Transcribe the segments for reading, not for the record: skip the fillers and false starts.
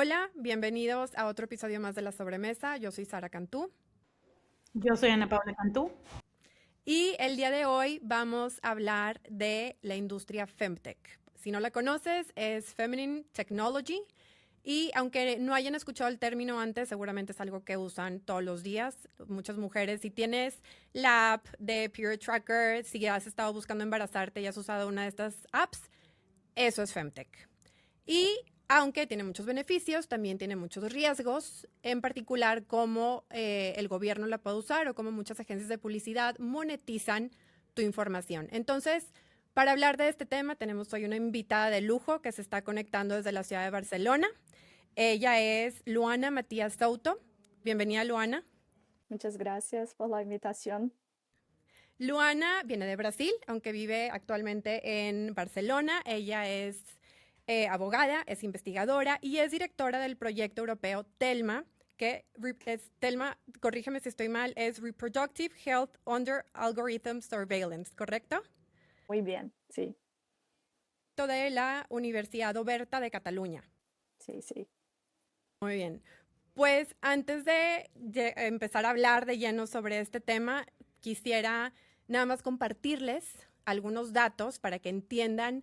Hola, bienvenidos a otro episodio más de La Sobremesa. Yo soy Sara Cantú Yo soy Ana Paula Cantú. y el día de hoy vamos a hablar de la industria Femtech. Si no la conoces, es Feminine Technology y aunque no hayan escuchado el término antes, seguramente es algo que usan todos los días. Muchas mujeres, si tienes la app de Period Tracker, si has estado buscando embarazarte y has usado una de estas apps, eso es Femtech. Y aunque tiene muchos beneficios, también tiene muchos riesgos, en particular cómo el gobierno la puede usar o cómo muchas agencias de publicidad monetizan tu información. Entonces, para hablar de este tema, tenemos hoy una invitada de lujo que se está conectando desde la ciudad de Barcelona. Ella es Luana Matías Souto. Bienvenida, Luana. Muchas gracias por la invitación. Luana viene de Brasil, aunque vive actualmente en Barcelona. Ella es abogada, es investigadora y es directora del proyecto europeo TELMA, que es TELMA, corrígeme si estoy mal, es Reproductive Health Under Algorithm Surveillance, ¿correcto? Muy bien, sí, De la Universidad Oberta de Cataluña. sí, sí. Muy bien. Pues antes de empezar a hablar de lleno sobre este tema, quisiera nada más compartirles algunos datos para que entiendan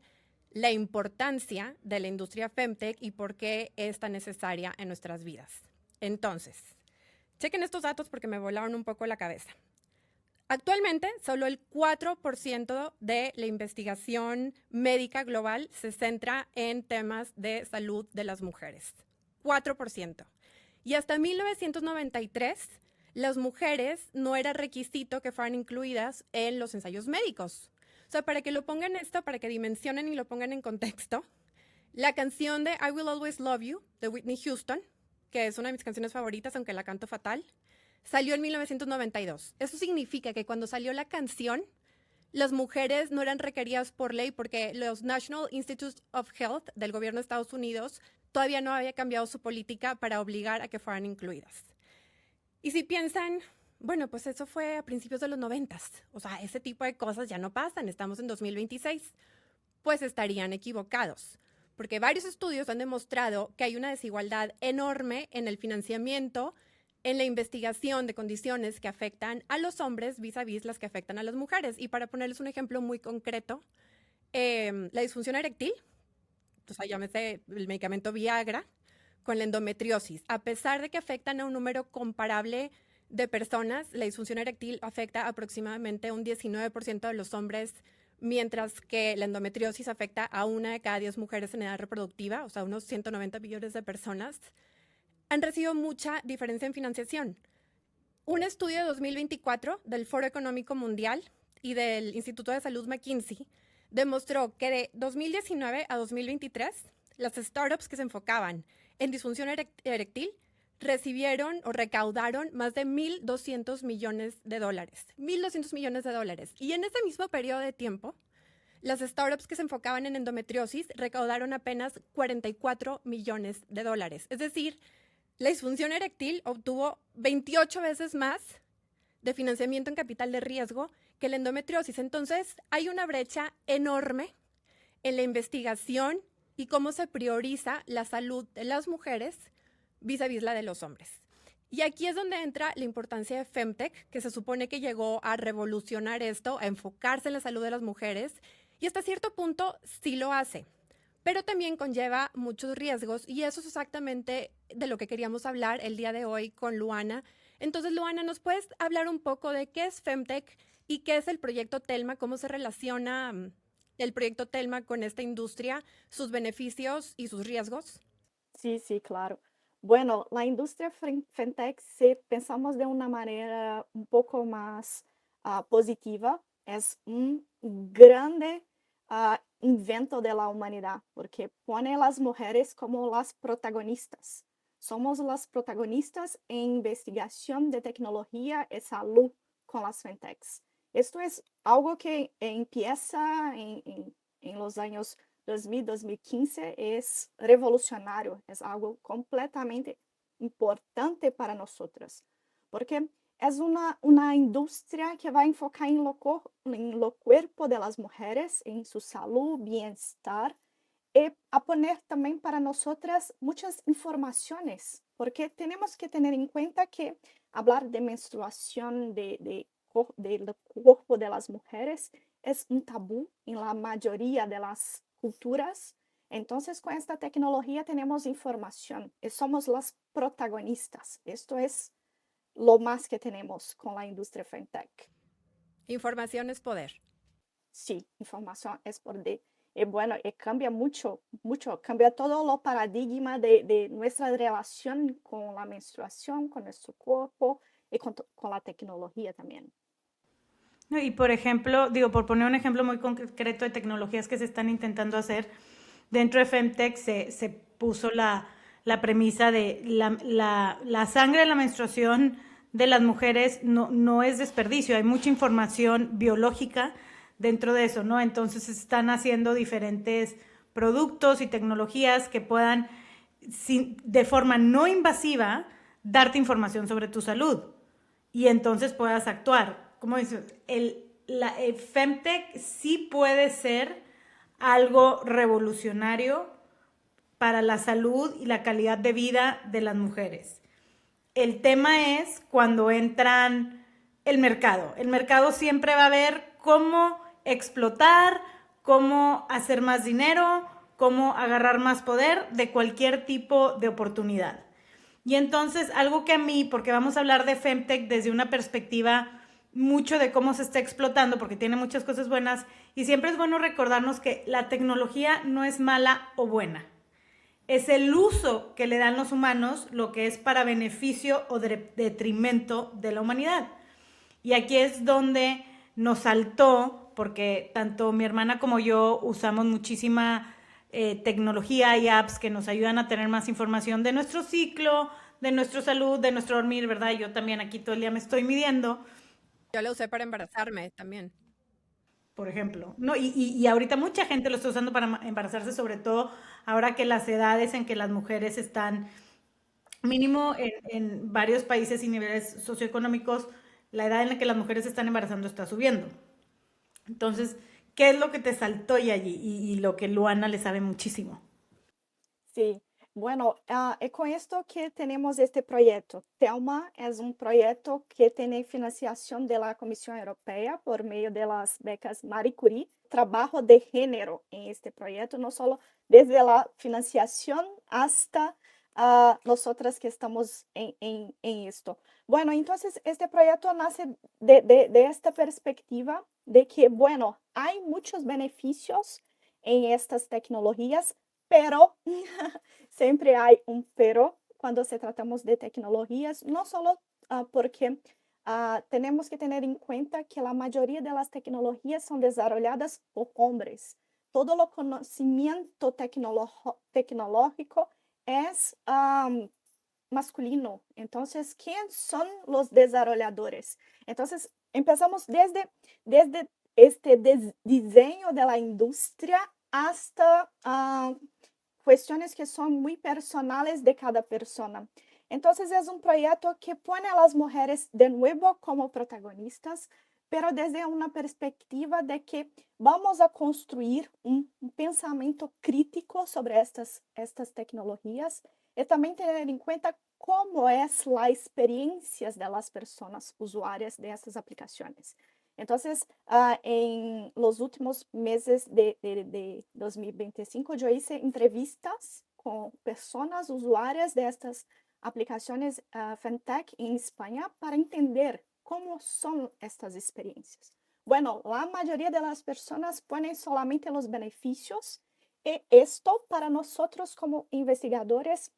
la importancia de la industria Femtech y por qué es tan necesaria en nuestras vidas. Entonces, chequen estos datos porque me volaron un poco la cabeza. Actualmente, solo el 4% de la investigación médica global se centra en temas de salud de las mujeres. 4%. Y hasta 1993, las mujeres no era requisito que fueran incluidas en los ensayos médicos. O sea, para que lo pongan esto, para que dimensionen y lo pongan en contexto, la canción de I Will Always Love You de Whitney Houston, que es una de mis canciones favoritas, aunque la canto fatal, salió en 1992. Eso significa que cuando salió la canción, las mujeres no eran requeridas por ley porque los National Institutes of Health del gobierno de Estados Unidos todavía no había cambiado su política para obligar a que fueran incluidas. Y si piensan, bueno, pues eso fue a principios de los 90, o sea, ese tipo de cosas ya no pasan, estamos en 2026, pues estarían equivocados, porque varios estudios han demostrado que hay una desigualdad enorme en el financiamiento, en la investigación de condiciones que afectan a los hombres vis a vis las que afectan a las mujeres. Y para ponerles un ejemplo muy concreto, la disfunción eréctil, o sea, llámese el medicamento Viagra, con la endometriosis, a pesar de que afectan a un número comparable de personas, la disfunción eréctil afecta aproximadamente un 19% de los hombres, mientras que la endometriosis afecta a una de cada 10 mujeres en edad reproductiva, o sea, unos 190 millones de personas, han recibido mucha diferencia en financiación. Un estudio de 2024 del Foro Económico Mundial y del Instituto de Salud McKinsey demostró que de 2019 a 2023, las startups que se enfocaban en disfunción eréctil recibieron o recaudaron más de 1.200 millones de dólares. 1.200 millones de dólares. Y en ese mismo periodo de tiempo, las startups que se enfocaban en endometriosis recaudaron apenas 44 millones de dólares. Es decir, la disfunción eréctil obtuvo 28 veces más de financiamiento en capital de riesgo que la endometriosis. Entonces, hay una brecha enorme en la investigación y cómo se prioriza la salud de las mujeres vis a vis la de los hombres. Y aquí es donde entra la importancia de Femtech, que se supone que llegó a revolucionar esto, a enfocarse en la salud de las mujeres, y hasta cierto punto sí lo hace, pero también conlleva muchos riesgos y eso es exactamente de lo que queríamos hablar el día de hoy con Luana. Entonces, Luana, ¿nos puedes hablar un poco de qué es Femtech y qué es el proyecto Telma? ¿Cómo se relaciona el proyecto Telma con esta industria, sus beneficios y sus riesgos? Sí, sí, claro. Bueno, la industria fintech, si pensamos de una manera un poco más positiva, es un grande invento de la humanidad, porque pone a las mujeres como las protagonistas. Somos las protagonistas en investigación de tecnología y salud con las fintechs. Esto es algo que empieza en los años 2000, 2015 es revolucionario, es algo completamente importante para nosotras, porque es una industria que va a enfocar en lo cuerpo de las mujeres, en su salud, bienestar a poner también para nosotras muchas informaciones, porque tenemos que tener en cuenta que hablar de menstruación, del cuerpo de las mujeres, es un tabú en la mayoría de las culturas. Entonces, con esta tecnología tenemos información y somos las protagonistas. Esto es lo más que tenemos con la industria fintech. Información es poder. Sí, información es poder. Y bueno, y cambia mucho, mucho, cambia todo lo paradigma de nuestra relación con la menstruación, con nuestro cuerpo y con la tecnología también. No, y por ejemplo, digo, por poner un ejemplo muy concreto de tecnologías que se están intentando hacer, dentro de Femtech se puso la premisa de la sangre de la menstruación de las mujeres no es desperdicio, hay mucha información biológica dentro de eso, ¿no? Entonces se están haciendo diferentes productos y tecnologías que puedan, de forma no invasiva, darte información sobre tu salud y entonces puedas actuar. Como dices, el Femtech sí puede ser algo revolucionario para la salud y la calidad de vida de las mujeres. El tema es cuando entran el mercado. El mercado siempre va a ver cómo explotar, cómo hacer más dinero, cómo agarrar más poder de cualquier tipo de oportunidad. Y entonces, algo que a mí, porque vamos a hablar de Femtech desde una perspectiva mucho de cómo se está explotando, porque tiene muchas cosas buenas, y siempre es bueno recordarnos que la tecnología no es mala o buena. Es el uso que le dan los humanos lo que es para beneficio o detrimento de la humanidad. Y aquí es donde nos saltó, porque tanto mi hermana como yo usamos muchísima tecnología y apps que nos ayudan a tener más información de nuestro ciclo, de nuestra salud, de nuestro dormir, ¿verdad? Yo también aquí todo el día me estoy midiendo. Yo la usé para embarazarme también. Por ejemplo, ¿no? Y ahorita mucha gente lo está usando para embarazarse, sobre todo ahora que las edades en que las mujeres están, mínimo en varios países y niveles socioeconómicos, la edad en la que las mujeres se están embarazando está subiendo. Entonces, ¿qué es lo que te saltó y allí? Y lo que Luana le sabe muchísimo. Sí, bueno, es con esto que tenemos este proyecto. TELMA es un proyecto que tiene financiación de la Comisión Europea por medio de las becas Marie Curie. Trabajo de género en este proyecto, no solo desde la financiación hasta nosotras que estamos en esto. Bueno, entonces este proyecto nace de esta perspectiva de que, bueno, hay muchos beneficios en estas tecnologías, pero siempre hay un pero cuando se tratamos de tecnologías, no solo porque tenemos que tener en cuenta que la mayoría de las tecnologías son desarrolladas por hombres. Todo el conocimiento tecnológico es masculino. Entonces, ¿quién son los desarrolladores? Entonces, empezamos desde este diseño de la industria hasta cuestiones que son muy personales de cada persona. Entonces es un proyecto que pone a las mujeres de nuevo como protagonistas, pero desde una perspectiva de que vamos a construir un pensamiento crítico sobre estas tecnologías y también tener en cuenta cómo es la experiencia de las personas usuarias de estas aplicaciones. Entonces, en los últimos meses de 2025, yo hice entrevistas con personas usuarias de estas aplicaciones fintech en España para entender cómo son estas experiencias. Bueno, la mayoría de las personas ponen solamente los beneficios y esto para nosotros como investigadores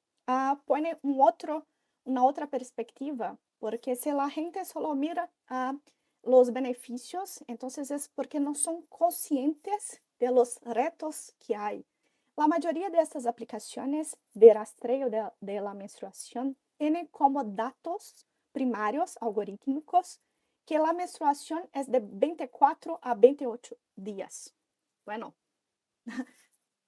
pone una otra perspectiva, porque si la gente solo mira los beneficios, entonces es porque no son conscientes de los retos que hay. La mayoría de estas aplicaciones de rastreo de la menstruación tienen como datos primarios algorítmicos que la menstruación es de 24 a 28 días. Bueno,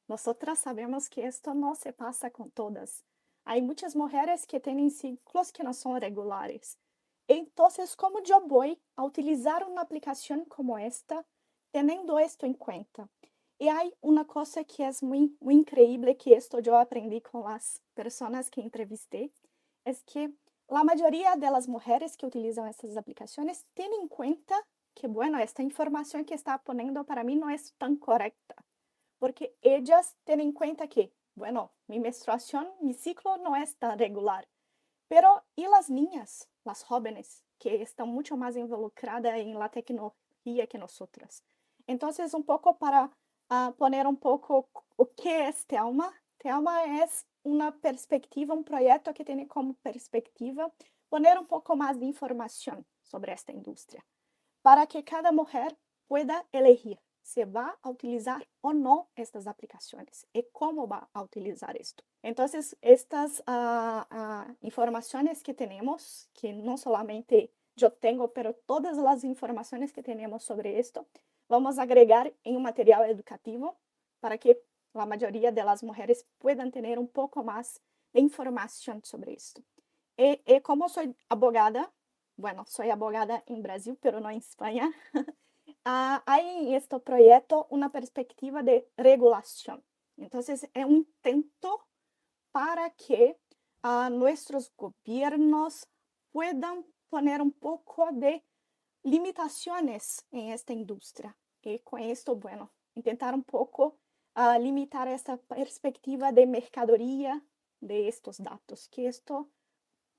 nosotras sabemos que esto no se pasa con todas. Hay muchas mujeres que tienen ciclos que no son regulares. Entonces, ¿cómo yo voy a utilizar una aplicación como esta teniendo esto en cuenta? Y hay una cosa que es muy, muy increíble, que esto yo aprendí con las personas que entrevisté, es que la mayoría de las mujeres que utilizan estas aplicaciones tienen en cuenta que, bueno, esta información que está poniendo para mí no es tan correcta, porque ellas tienen en cuenta que, bueno, mi menstruación, mi ciclo no es tan regular. Pero, ¿y las niñas, las jóvenes, que están mucho más involucradas en la tecnología que nosotras? Entonces, un poco para poner un poco o qué es Telma. Telma es una perspectiva, un proyecto que tiene como perspectiva poner un poco más de información sobre esta industria, para que cada mujer pueda elegir si va a utilizar o no estas aplicaciones y cómo va a utilizar esto. Entonces, estas informaciones que tenemos, que no solamente yo tengo, pero todas las informaciones que tenemos sobre esto, vamos a agregar en un material educativo para que la mayoría de las mujeres puedan tener un poco más de información sobre esto. Y como soy abogada, bueno, soy abogada en Brasil, pero no en España, hay en este proyecto una perspectiva de regulación. Entonces, es un intento para que nuestros gobiernos puedan poner un poco de limitaciones en esta industria. Y con esto, bueno, intentar un poco limitar esta perspectiva de mercadería de estos datos, que esto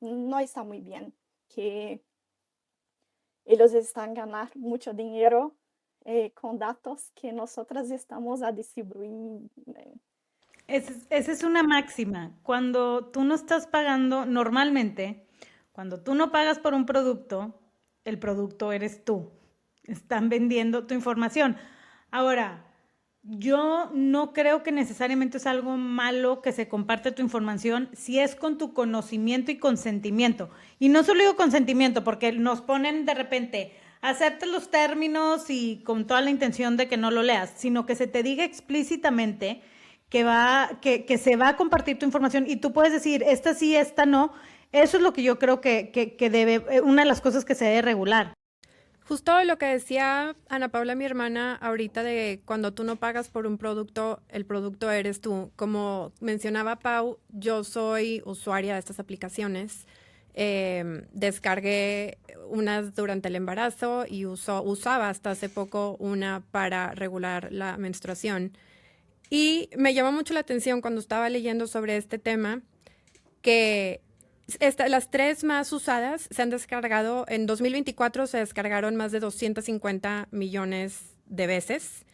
no está muy bien, que ellos están ganando mucho dinero con datos que nosotras estamos a distribuir. Esa es una máxima. Cuando tú no estás pagando, normalmente, cuando tú no pagas por un producto, el producto eres tú. Están vendiendo tu información. Ahora, yo no creo que necesariamente es algo malo que se comparte tu información si es con tu conocimiento y consentimiento. Y no solo digo consentimiento, porque nos ponen de repente, acepta los términos y con toda la intención de que no lo leas, sino que se te diga explícitamente que se va a compartir tu información y tú puedes decir, esta sí, esta no. Eso es lo que yo creo que debe, una de las cosas que se debe regular. Justo lo que decía Ana Paula, mi hermana, ahorita de cuando tú no pagas por un producto, el producto eres tú. Como mencionaba Pau, yo soy usuaria de estas aplicaciones. Descargué unas durante el embarazo y usaba hasta hace poco una para regular la menstruación. Y me llamó mucho la atención cuando estaba leyendo sobre este tema que las tres más usadas se han descargado, en 2024 se descargaron más de 250 millones de veces.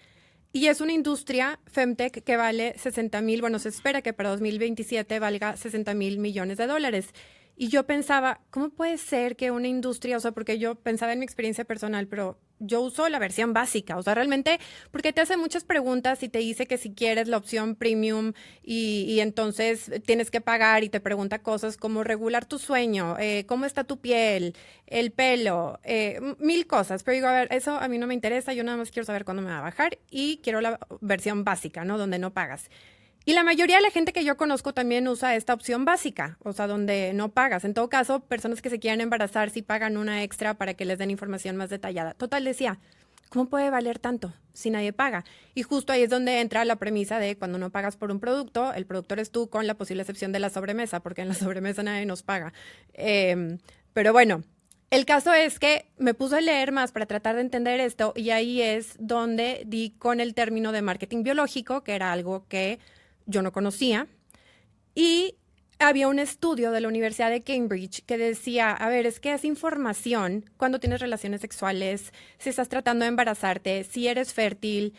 Y es una industria Femtech que vale 60,000, bueno, se espera que para 2027 valga 60,000 millones de dólares. Y yo pensaba, ¿cómo puede ser que una industria, o sea, porque yo pensaba en mi experiencia personal, pero yo uso la versión básica, o sea, realmente, porque te hace muchas preguntas y te dice que si quieres la opción premium y entonces tienes que pagar y te pregunta cosas como regular tu sueño, cómo está tu piel, el pelo, mil cosas, pero digo, a ver, eso a mí no me interesa, yo nada más quiero saber cuándo me va a bajar y quiero la versión básica, ¿no? Donde no pagas. Y la mayoría de la gente que yo conozco también usa esta opción básica, o sea, donde no pagas. En todo caso, personas que se quieran embarazar sí pagan una extra para que les den información más detallada. Total, decía, ¿cómo puede valer tanto si nadie paga? Y justo ahí es donde entra la premisa de cuando no pagas por un producto, el productor eres tú con la posible excepción de la sobremesa, porque en la sobremesa nadie nos paga. Pero bueno, el caso es que me puse a leer más para tratar de entender esto y ahí es donde di con el término de marketing biológico, que era algo que yo no conocía, y había un estudio de la Universidad de Cambridge que decía, a ver, es que es información cuando tienes relaciones sexuales, si estás tratando de embarazarte, si eres fértil,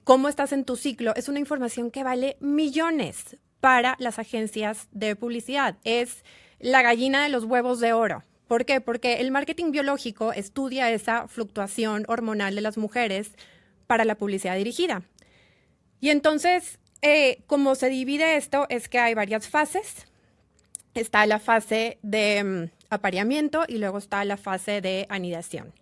cómo estás en tu ciclo, es una información que vale millones para las agencias de publicidad. Es la gallina de los huevos de oro. ¿Por qué? Porque el marketing biológico estudia esa fluctuación hormonal de las mujeres para la publicidad dirigida. Y entonces, como se divide esto, es que hay varias fases. Está la fase de apareamiento y luego está la fase de anidación.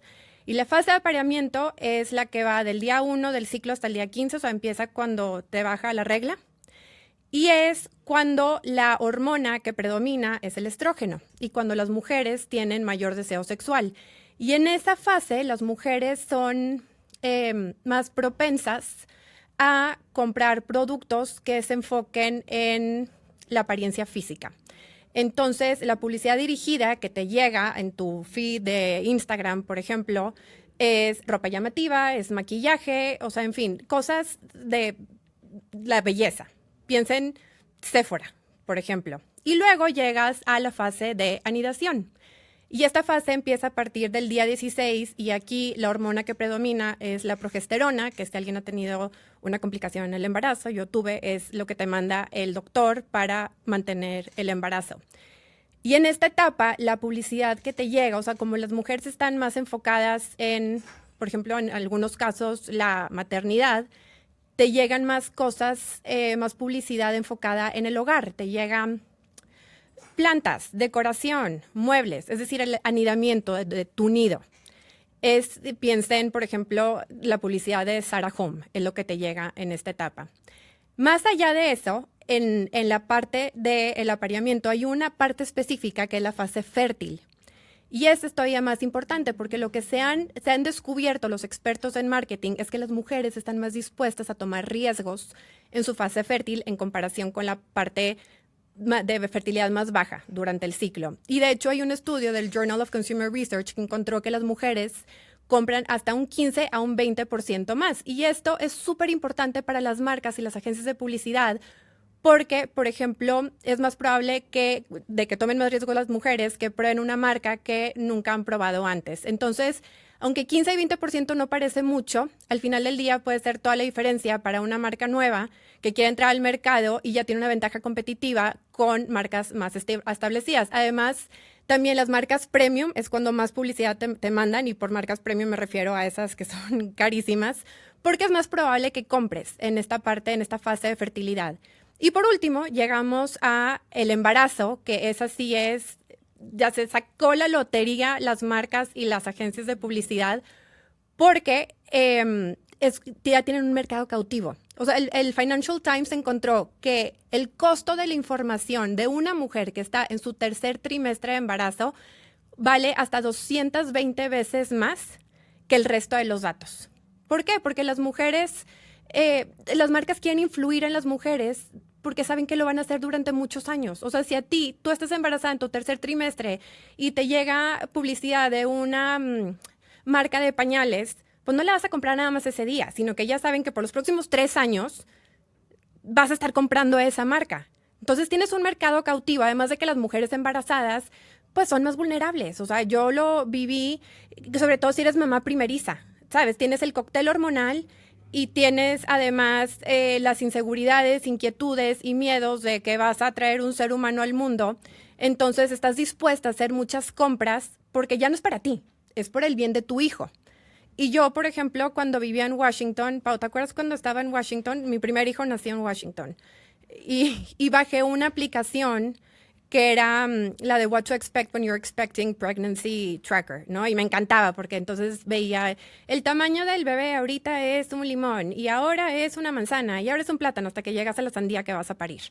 Y la fase de apareamiento es la que va del día 1 del ciclo hasta el día 15, o sea, empieza cuando te baja la regla. Y es cuando la hormona que predomina es el estrógeno y cuando las mujeres tienen mayor deseo sexual. Y en esa fase las mujeres son más propensas a comprar productos que se enfoquen en la apariencia física. Entonces, la publicidad dirigida que te llega en tu feed de Instagram, por ejemplo, es ropa llamativa, es maquillaje, o sea, en fin, cosas de la belleza. Piensen Sephora, por ejemplo. Y luego llegas a la fase de anidación. Y esta fase empieza a partir del día 16 y aquí la hormona que predomina es la progesterona, que si alguien ha tenido una complicación en el embarazo, yo tuve, es lo que te manda el doctor para mantener el embarazo. Y en esta etapa, la publicidad que te llega, o sea, como las mujeres están más enfocadas en, por ejemplo, en algunos casos, la maternidad, te llegan más cosas, más publicidad enfocada en el hogar, te llegan plantas, decoración, muebles, es decir, el anidamiento de tu nido. Piensen, por ejemplo, la publicidad de Sarah Home, es lo que te llega en esta etapa. Más allá de eso, en la parte del apareamiento hay una parte específica que es la fase fértil. Y eso es todavía más importante porque lo que se han descubierto los expertos en marketing es que las mujeres están más dispuestas a tomar riesgos en su fase fértil en comparación con la parte de fertilidad más baja durante el ciclo. Y de hecho hay un estudio del Journal of Consumer Research que encontró que las mujeres compran hasta un 15 a un 20% más. Y esto es súper importante para las marcas y las agencias de publicidad porque, por ejemplo, es más probable que tomen más riesgo las mujeres que prueben una marca que nunca han probado antes. Entonces, aunque 15 y 20% no parece mucho, al final del día puede ser toda la diferencia para una marca nueva que quiere entrar al mercado y ya tiene una ventaja competitiva con marcas más establecidas. Además, también las marcas premium es cuando más publicidad te mandan, y por marcas premium me refiero a esas que son carísimas, porque es más probable que compres en esta parte, en esta fase de fertilidad. Y por último, llegamos a el embarazo, que esa sí es, ya se sacó la lotería las marcas y las agencias de publicidad, porque ya tienen un mercado cautivo. O sea, el Financial Times encontró que el costo de la información de una mujer que está en su tercer trimestre de embarazo vale hasta 220 veces más que el resto de los datos. ¿Por qué? Porque las mujeres, las marcas quieren influir en las mujeres porque saben que lo van a hacer durante muchos años. O sea, si tú estás embarazada en tu tercer trimestre y te llega publicidad de una marca de pañales, pues no la vas a comprar nada más ese día, sino que ya saben que por los próximos 3 años vas a estar comprando esa marca. Entonces tienes un mercado cautivo, además de que las mujeres embarazadas pues son más vulnerables. O sea, yo lo viví, sobre todo si eres mamá primeriza, ¿sabes? Tienes el cóctel hormonal y tienes además las inseguridades, inquietudes y miedos de que vas a traer un ser humano al mundo. Entonces estás dispuesta a hacer muchas compras porque ya no es para ti, es por el bien de tu hijo. Y yo, por ejemplo, cuando vivía en Washington, Pau, ¿te acuerdas cuando estaba en Washington? Mi primer hijo nació en Washington. Y bajé una aplicación que era la de What to Expect When You're Expecting Pregnancy Tracker, ¿no? Y me encantaba porque entonces veía el tamaño del bebé ahorita es un limón y ahora es una manzana y ahora es un plátano hasta que llegas a la sandía que vas a parir.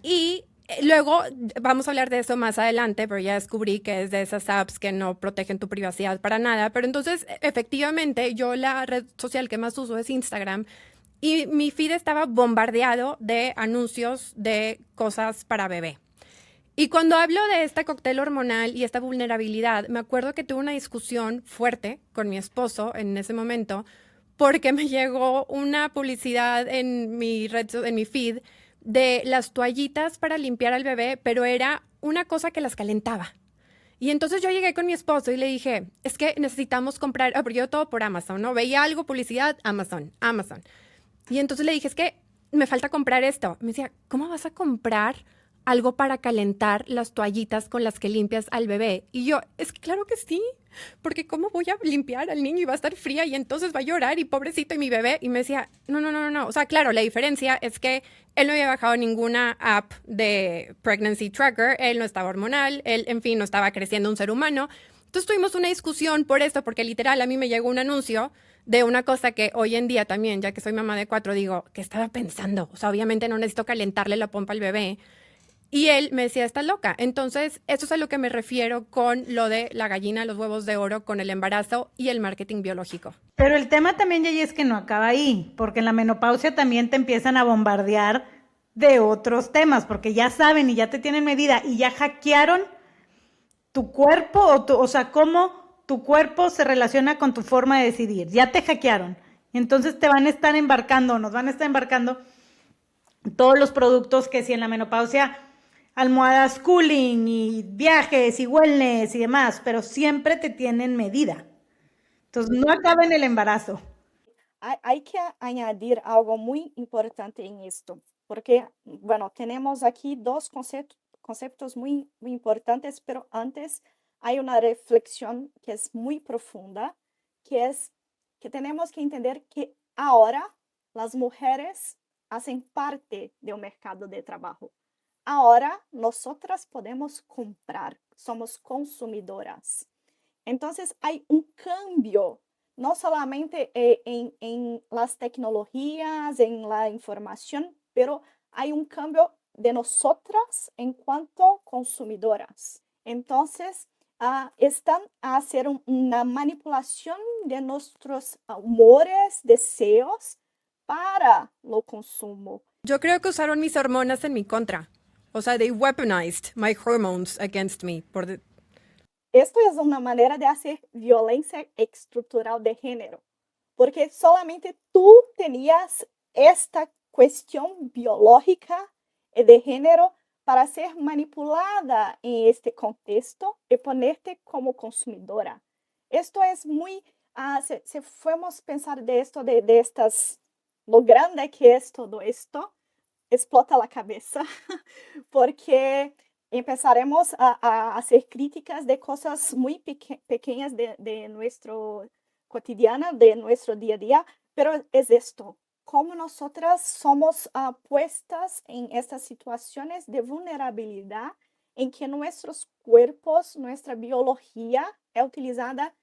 Y luego vamos a hablar de eso más adelante, pero ya descubrí que es de esas apps que no protegen tu privacidad para nada. Pero entonces, efectivamente, yo la red social que más uso es Instagram y mi feed estaba bombardeado de anuncios de cosas para bebé. Y cuando hablo de este cóctel hormonal y esta vulnerabilidad, me acuerdo que tuve una discusión fuerte con mi esposo en ese momento porque me llegó una publicidad en mi feed de las toallitas para limpiar al bebé, pero era una cosa que las calentaba. Y entonces yo llegué con mi esposo y le dije, es que necesitamos comprar, porque yo todo por Amazon, ¿no? Veía algo, publicidad, Amazon. Y entonces le dije, es que me falta comprar esto. Me decía, ¿cómo vas a comprar algo para calentar las toallitas con las que limpias al bebé? Y yo, es que claro que sí, porque ¿cómo voy a limpiar al niño y va a estar fría y entonces va a llorar y pobrecito y mi bebé? Y me decía, no. O sea, claro, la diferencia es que él no había bajado ninguna app de Pregnancy Tracker, él no estaba hormonal, él, en fin, no estaba creciendo un ser humano. Entonces tuvimos una discusión por esto, porque literal a mí me llegó un anuncio de una cosa que hoy en día también, ya que soy mamá de 4, digo, ¿qué estaba pensando? O sea, obviamente no necesito calentarle la pompa al bebé. Y él me decía, está loca. Entonces, eso es a lo que me refiero con lo de la gallina, los huevos de oro, con el embarazo y el marketing biológico. Pero el tema también, Yayi, es que no acaba ahí, porque en la menopausia también te empiezan a bombardear de otros temas, porque ya saben y ya te tienen medida y ya hackearon tu cuerpo, o sea, cómo tu cuerpo se relaciona con tu forma de decidir. Ya te hackearon. Y entonces te van a estar embarcando, nos van a estar embarcando todos los productos que si en la menopausia, almohadas cooling y viajes y wellness y demás, pero siempre te tienen medida. Entonces no acaba en el embarazo. Hay que añadir algo muy importante en esto, porque, bueno, tenemos aquí dos conceptos muy importantes, pero antes hay una reflexión que es muy profunda, que es que tenemos que entender que ahora las mujeres hacen parte del mercado de trabajo. Ahora nosotras podemos comprar, somos consumidoras. Entonces hay un cambio no solamente en las tecnologías, en la información, pero hay un cambio de nosotras en cuanto consumidoras. Entonces, están a hacer una manipulación de nuestros humores, deseos para lo consumo. Yo creo que usaron mis hormonas en mi contra. O sea, they weaponized my hormones against me. Esto es una manera de hacer violencia estructural de género, porque solamente tú tenías esta cuestión biológica de género para ser manipulada en este contexto y ponerte como consumidora. Esto es muy, si fuéramos a pensar de esto, de estas, lo grande que es todo esto, explota la cabeza, porque empezaremos a hacer críticas de cosas muy pequeñas de nuestro cotidiana, de nuestro día a día, pero es esto, cómo nosotras somos puestas en estas situaciones de vulnerabilidad en que nuestros cuerpos, nuestra biología es utilizada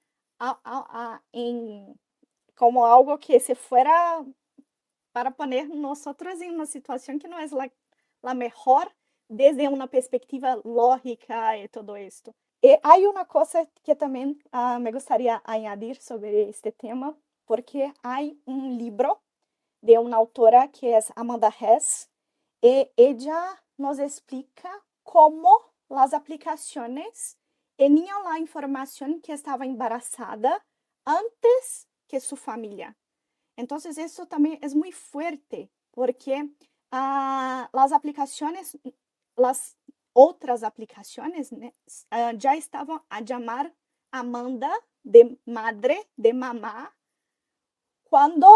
como algo que se fuera para poner nosotros en una situación que no es la mejor desde una perspectiva lógica y todo esto. Y hay una cosa que también me gustaría añadir sobre este tema, porque hay un libro de una autora que es Amanda Hess, y ella nos explica cómo las aplicaciones tenían la información que estaba embarazada antes que su familia. Entonces, eso también es muy fuerte, porque las aplicaciones, las otras aplicaciones, ¿no? Ya estaban a llamar a Amanda de madre, de mamá, cuando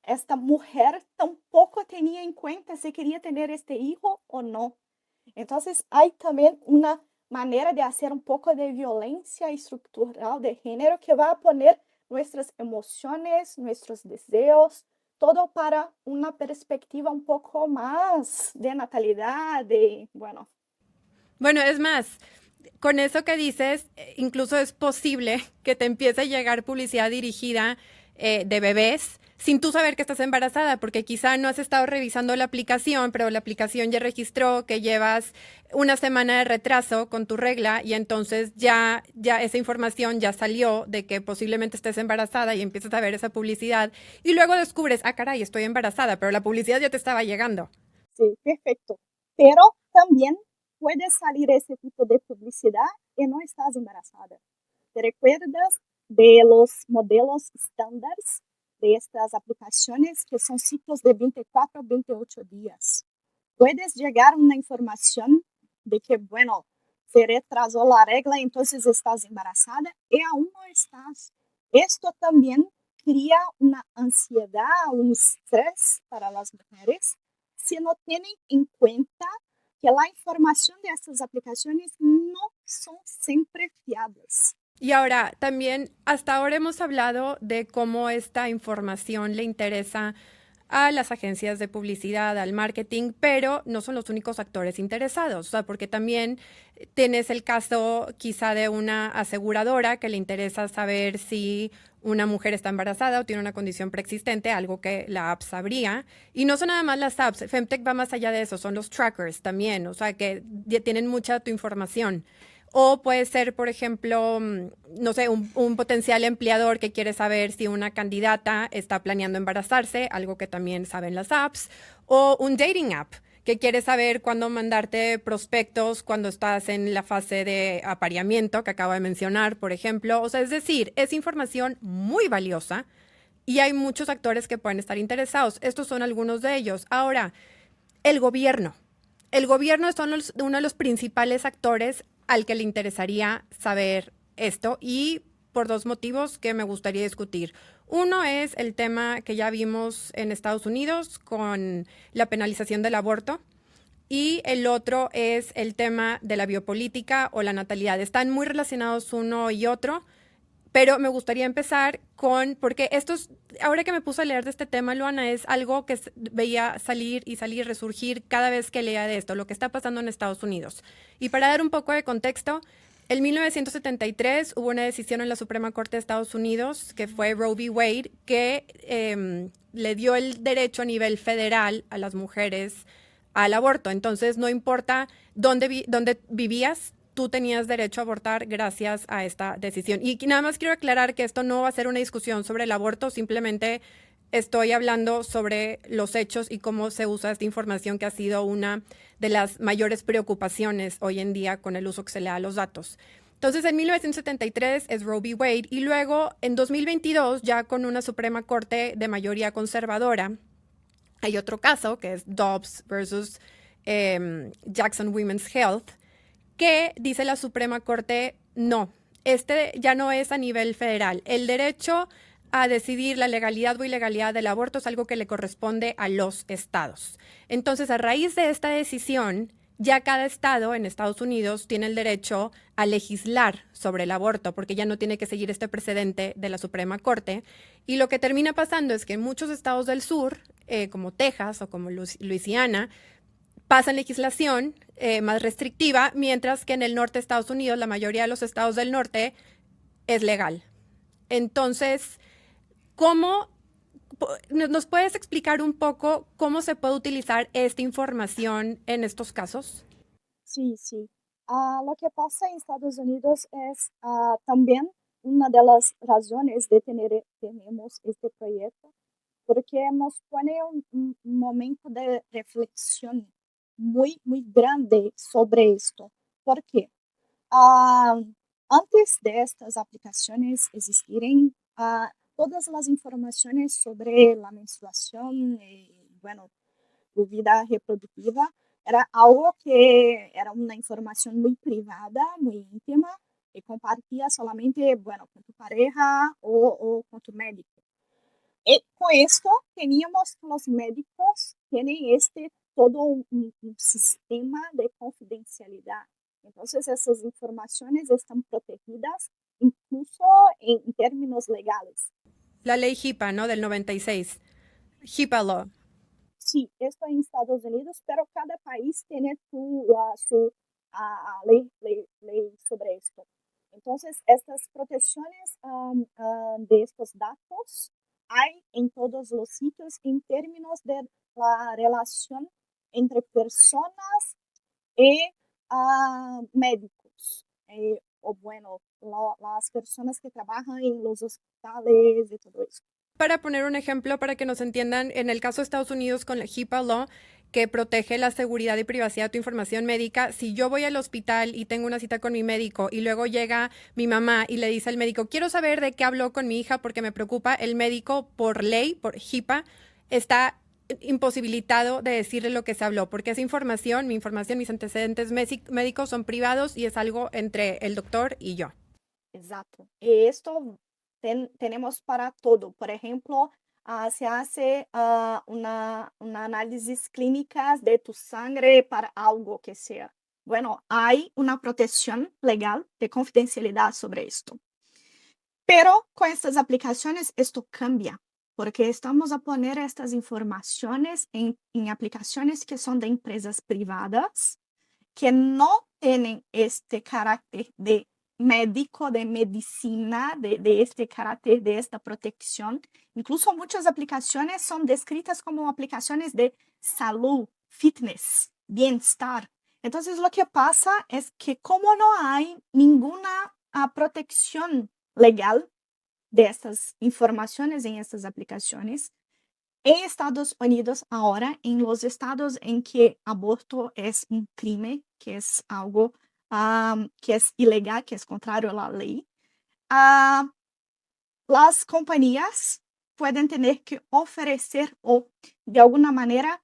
esta mujer tampoco tenía en cuenta si quería tener este hijo o no. Entonces, hay también una manera de hacer un poco de violencia estructural de género que va a poner nuestras emociones, nuestros deseos, todo para una perspectiva un poco más de natalidad, bueno. Bueno, es más, con eso que dices, incluso es posible que te empiece a llegar publicidad dirigida de bebés sin tú saber que estás embarazada, porque quizá no has estado revisando la aplicación, pero la aplicación ya registró que llevas una semana de retraso con tu regla y entonces ya esa información ya salió de que posiblemente estés embarazada y empiezas a ver esa publicidad y luego descubres, caray, estoy embarazada, pero la publicidad ya te estaba llegando. Sí, perfecto. Pero también puede salir ese tipo de publicidad y no estás embarazada. ¿Te recuerdas de los modelos estándares de estas aplicaciones que son ciclos de 24 a 28 días? Puedes llegar a una información de que, bueno, se retrasó la regla, entonces estás embarazada y aún no estás. Esto también crea una ansiedad, un estrés para las mujeres si no tienen en cuenta que la información de estas aplicaciones no son siempre fiables. Y ahora, también, hasta ahora hemos hablado de cómo esta información le interesa a las agencias de publicidad, al marketing, pero no son los únicos actores interesados, o sea, porque también tienes el caso quizá de una aseguradora que le interesa saber si una mujer está embarazada o tiene una condición preexistente, algo que la app sabría. Y no son nada más las apps, Femtech va más allá de eso, son los trackers también, o sea, que tienen mucha tu información. O puede ser, por ejemplo, no sé, un potencial empleador que quiere saber si una candidata está planeando embarazarse, algo que también saben las apps. O un dating app que quiere saber cuándo mandarte prospectos cuando estás en la fase de apareamiento que acabo de mencionar, por ejemplo. O sea, es decir, es información muy valiosa y hay muchos actores que pueden estar interesados. Estos son algunos de ellos. Ahora, el gobierno. El gobierno es uno de los principales actores al que le interesaría saber esto y por dos motivos que me gustaría discutir. Uno es el tema que ya vimos en Estados Unidos con la penalización del aborto y el otro es el tema de la biopolítica o la natalidad. Están muy relacionados uno y otro, pero me gustaría empezar con, porque ahora que me puse a leer de este tema, Luana, es algo que veía salir y salir, resurgir cada vez que leía de esto, lo que está pasando en Estados Unidos. Y para dar un poco de contexto, en 1973 hubo una decisión en la Suprema Corte de Estados Unidos, que fue Roe v. Wade, que le dio el derecho a nivel federal a las mujeres al aborto. Entonces, no importa dónde vivías, tú tenías derecho a abortar gracias a esta decisión. Y nada más quiero aclarar que esto no va a ser una discusión sobre el aborto, simplemente estoy hablando sobre los hechos y cómo se usa esta información, que ha sido una de las mayores preocupaciones hoy en día con el uso que se le da a los datos. Entonces, en 1973 es Roe v. Wade y luego en 2022, ya con una Suprema Corte de mayoría conservadora, hay otro caso que es Dobbs versus Jackson Women's Health, que dice la Suprema Corte, no, este ya no es a nivel federal. El derecho a decidir la legalidad o ilegalidad del aborto es algo que le corresponde a los estados. Entonces, a raíz de esta decisión, ya cada estado en Estados Unidos tiene el derecho a legislar sobre el aborto, porque ya no tiene que seguir este precedente de la Suprema Corte. Y lo que termina pasando es que en muchos estados del sur, como Texas o como Luisiana, pasan legislación más restrictiva, mientras que en el norte de Estados Unidos, la mayoría de los estados del norte, es legal. Entonces, ¿nos puedes explicar un poco cómo se puede utilizar esta información en estos casos? Sí, sí. Lo que pasa en Estados Unidos es también una de las razones de tenemos este proyecto, porque nos pone un momento de reflexión muy, muy grande sobre esto. ¿Por qué? Ah, antes de estas aplicaciones existirem, todas las informaciones sobre la menstruación y, bueno, tu vida reproductiva era algo que era una información muy privada, muy íntima, que compartías solamente, bueno, con tu pareja o con tu médico. Y con esto teníamos que los médicos tienen todo un sistema de confidencialidad. Entonces, esas informaciones están protegidas incluso en términos legales. La ley HIPAA, ¿no? Del 96. HIPAA Law. Sí, esto en Estados Unidos, pero cada país tiene su ley sobre esto. Entonces, estas protecciones de estos datos hay en todos los sitios en términos de la relación entre personas y médicos. O bueno, las personas que trabajan en los hospitales y todo eso. Para poner un ejemplo, para que nos entiendan, en el caso de Estados Unidos con la HIPAA Law, que protege la seguridad y privacidad de tu información médica, si yo voy al hospital y tengo una cita con mi médico y luego llega mi mamá y le dice al médico, quiero saber de qué habló con mi hija porque me preocupa, el médico por ley, por HIPAA, está imposibilitado de decirle lo que se habló, porque esa información, mis antecedentes médicos son privados y es algo entre el doctor y yo. Exacto. Y esto tenemos para todo. Por ejemplo, se hace una análisis clínicas de tu sangre para algo que sea. Bueno, hay una protección legal de confidencialidad sobre esto. Pero con estas aplicaciones esto cambia. porque estamos a poner estas informaciones en aplicaciones que son de empresas privadas, que no tienen este carácter de médico, de medicina, de este carácter, de esta protección. Incluso muchas aplicaciones son descritas como aplicaciones de salud, fitness, bienestar. Entonces lo que pasa es que como no hay ninguna protección legal de estas informaciones en estas aplicaciones, en Estados Unidos ahora, en los estados en que aborto es un crimen, que es algo que es ilegal, que es contrario a la ley, las compañías pueden tener que ofrecer o de alguna manera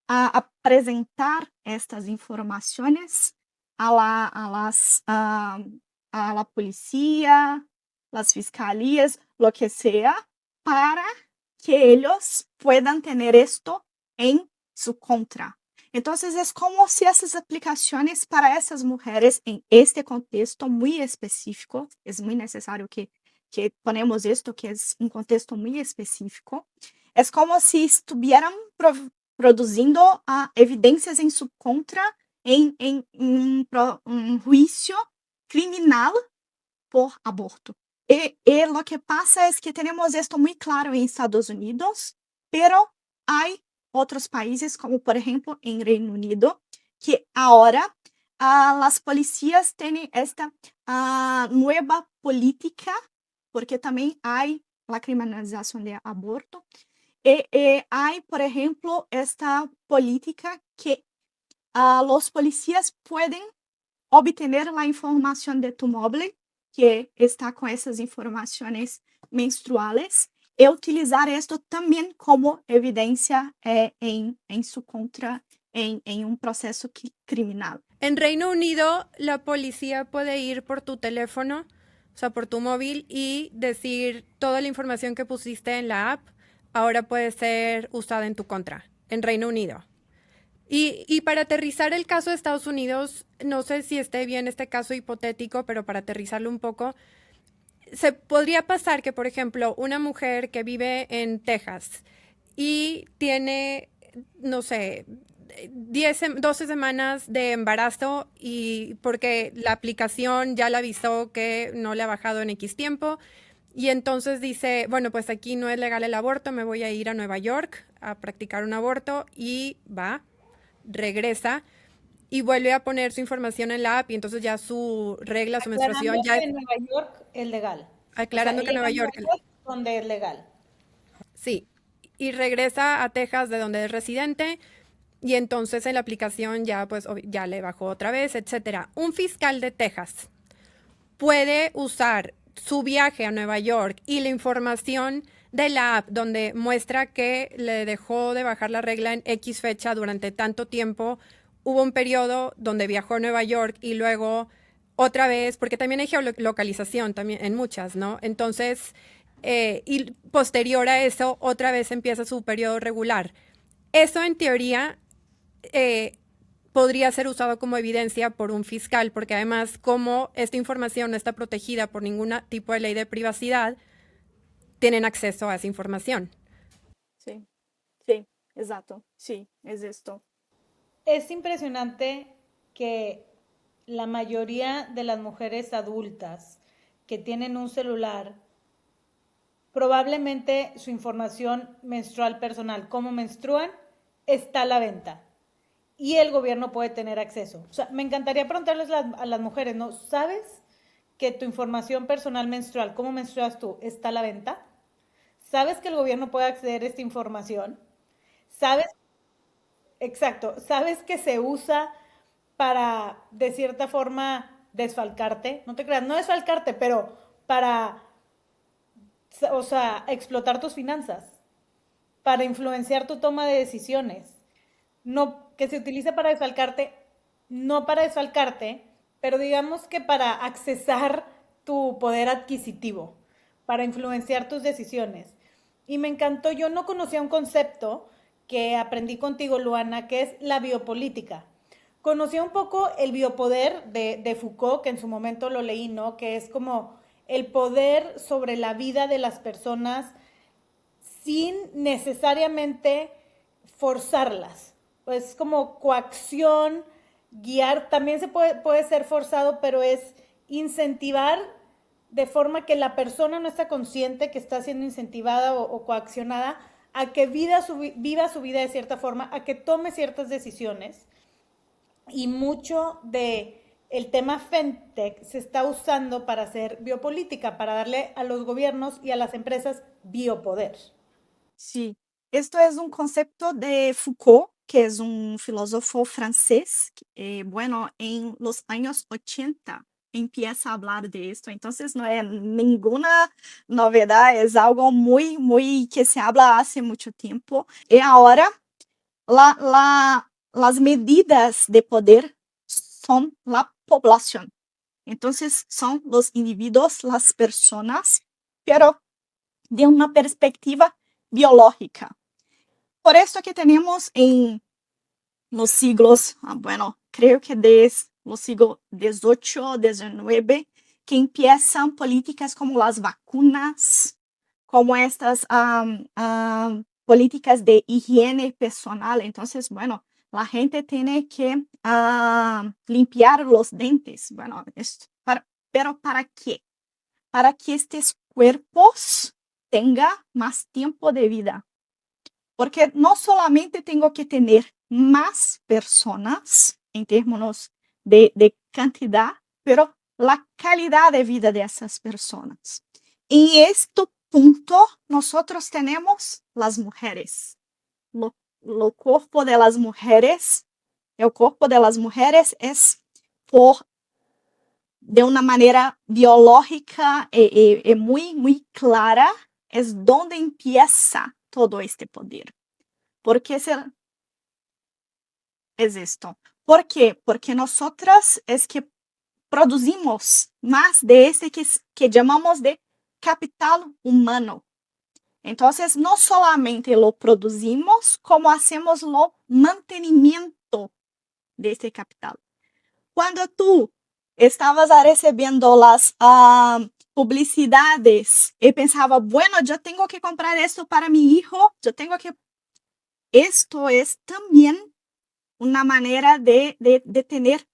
a presentar estas informaciones a la policía, las fiscalías, lo que sea, para que ellos puedan tener esto en su contra. Entonces es como si esas aplicaciones para esas mujeres en este contexto muy específico, es muy necesario que ponemos esto, que es un contexto muy específico, es como si estuvieran produzindo evidências em su contra em um juízo criminal por aborto. E lo que pasa es que tenemos esto muy claro en Estados Unidos, pero hay otros países, como por ejemplo en Reino Unido, que ahora las policías tienen esta nueva política, porque también hay la criminalización de aborto. Hay, por ejemplo, esta política que los policías pueden obtener la información de tu móvil, que está con esas informaciones menstruales, y utilizar esto también como evidencia en su contra, en un proceso criminal. En Reino Unido, la policía puede ir por tu teléfono, o sea, por tu móvil, y decir toda la información que pusiste en la app ahora puede ser usada en tu contra, en Reino Unido. Y para aterrizar el caso de Estados Unidos, no sé si esté bien este caso hipotético, pero para aterrizarlo un poco, se podría pasar que, por ejemplo, una mujer que vive en Texas y tiene, no sé, 12 semanas de embarazo y porque la aplicación ya le avisó que no le ha bajado en X tiempo y entonces dice, bueno, pues aquí no es legal el aborto, me voy a ir a Nueva York a practicar un aborto y va, regresa y vuelve a poner su información en la app y entonces ya su regla, su menstruación Aclarando ya que en Nueva York es legal. O sea, aclarando que ella Nueva en Nueva York, York donde es legal. sí, y regresa a Texas de donde es residente y entonces en la aplicación ya pues ya le bajó otra vez, etcétera. Un fiscal de Texas puede usar su viaje a Nueva York y la información de la app donde muestra que le dejó de bajar la regla en X fecha durante tanto tiempo. Hubo un periodo donde viajó a Nueva York y luego otra vez, porque también hay geolocalización también en muchas, ¿no? Entonces, y posterior a eso, otra vez empieza su periodo regular. Eso en teoría podría ser usado como evidencia por un fiscal, porque además, como esta información no está protegida por ningún tipo de ley de privacidad, tienen acceso a esa información. Sí, sí, exacto, sí, es esto. Es impresionante que la mayoría de las mujeres adultas que tienen un celular, probablemente su información menstrual personal, cómo menstruan, está a la venta. Y el gobierno puede tener acceso. O sea, me encantaría preguntarles a las mujeres, ¿no? ¿Sabes que tu información personal menstrual, cómo menstruas tú, está a la venta? ¿Sabes que el gobierno puede acceder a esta información? ¿Sabes? Exacto. ¿Sabes que se usa para, de cierta forma, desfalcarte? No te creas, no desfalcarte, pero para, o sea, explotar tus finanzas, para influenciar tu toma de decisiones. No, que se utilice para desfalcarte, no para desfalcarte, pero digamos que para accesar tu poder adquisitivo, para influenciar tus decisiones. Y me encantó, yo no conocía un concepto que aprendí contigo, Luana, que es la biopolítica. Conocí un poco el biopoder de Foucault, que en su momento lo leí, ¿no? Que es como el poder sobre la vida de las personas sin necesariamente forzarlas. Pues como coacción, guiar, también puede ser forzado, pero es incentivar de forma que la persona no está consciente que está siendo incentivada o coaccionada a que viva su vida de cierta forma, a que tome ciertas decisiones. Y mucho de el tema FinTech se está usando para hacer biopolítica, para darle a los gobiernos y a las empresas biopoder. Sí, esto es un concepto de Foucault, que es un filósofo francés. Bueno, en los años 80 empieza a hablar de esto, entonces no es ninguna novedad, es algo muy que se habla hace mucho tiempo. Y ahora las medidas de poder son la población. Entonces son los individuos, las personas, pero de una perspectiva biológica. Por esto que tenemos en los siglos, bueno, creo que desde los siglos XVIII, XIX, que empiezan políticas como las vacunas, como estas políticas de higiene personal. Entonces, bueno, la gente tiene que limpiar los dientes. Bueno, pero ¿para qué? Para que estos cuerpos tengan más tiempo de vida. Porque no solamente tengo que tener más personas en términos de cantidad, pero la calidad de vida de esas personas. En este punto, nosotros tenemos las mujeres. Lo cuerpo de las mujeres, el cuerpo de las mujeres es de una manera biológica y muy clara, es donde empieza todo este poder. ¿Por qué es esto? ¿Por qué? Porque nosotras es que producimos más de este que llamamos de capital humano. Entonces, no solamente lo producimos, como hacemos lo mantenimiento de este capital. Cuando tú estabas recibiendo las publicidades y pensaba, bueno, yo tengo que comprar esto para mi hijo, esto es también una manera de tener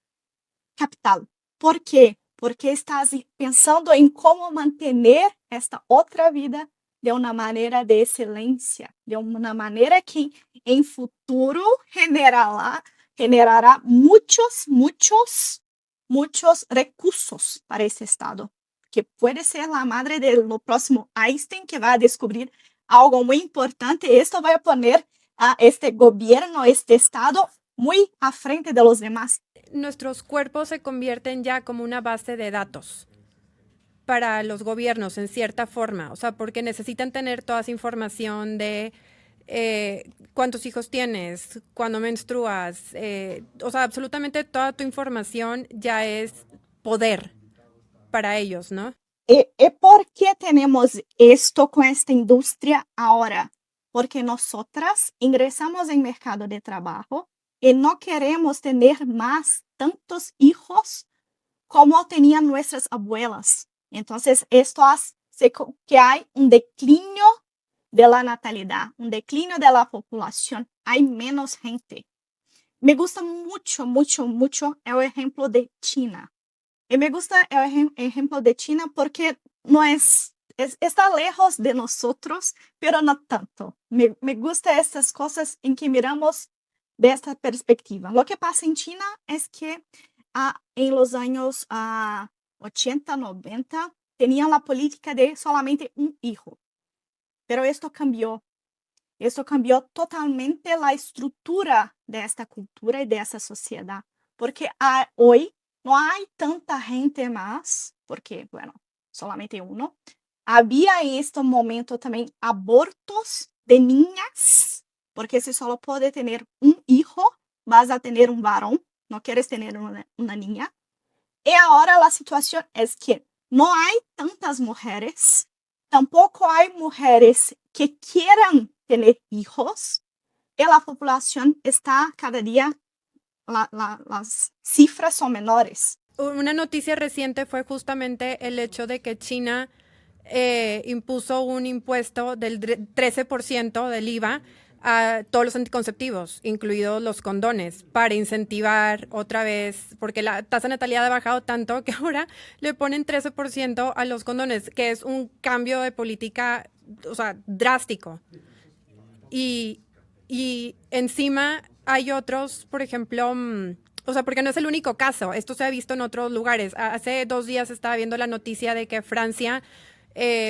capital. ¿Por qué? Porque estás pensando en cómo mantener esta otra vida de una manera de excelencia, de una manera que en futuro generará muchos recursos para ese Estado, que puede ser la madre de lo próximo Einstein, que va a descubrir algo muy importante. Esto va a poner a este gobierno, este Estado, muy a frente de los demás. Nuestros cuerpos se convierten ya como una base de datos para los gobiernos en cierta forma, o sea, porque necesitan tener toda esa información de cuántos hijos tienes, cuándo menstruas, o sea, absolutamente toda tu información ya es poder para ellos, ¿no? ¿Y por qué tenemos esto con esta industria ahora? Porque nosotras ingresamos en mercado de trabajo y no queremos tener más tantos hijos como tenían nuestras abuelas. Entonces, esto hace que hay un declinio de la natalidad, un declinio de la población. Hay menos gente. Me gusta mucho el ejemplo de China. Y me gusta el ejemplo de China porque no está lejos de nosotros, pero no tanto. Me gustan estas cosas en que miramos de esta perspectiva. Lo que pasa en China es que en los años 80, 90, tenían la política de solamente un hijo. Pero esto cambió. Esto cambió totalmente la estructura de esta cultura y de esta sociedad. Porque hoy no hay tanta gente más, porque, bueno, solamente uno. Había en este momento también abortos de niñas, porque si solo puede tener un hijo, vas a tener un varón, no quieres tener una niña. Y ahora la situación es que no hay tantas mujeres, tampoco hay mujeres que quieran tener hijos, y la población está cada día, las cifras son menores. Una noticia reciente fue justamente el hecho de que China impuso un impuesto del 13% del IVA a todos los anticonceptivos, incluidos los condones, para incentivar otra vez, porque la tasa de natalidad ha bajado tanto que ahora le ponen 13% a los condones, que es un cambio de política, o sea, drástico. Y, y encima hay otros, por ejemplo, o sea, porque no es el único caso, esto se ha visto en otros lugares. Hace 2 días estaba viendo la noticia de que Francia,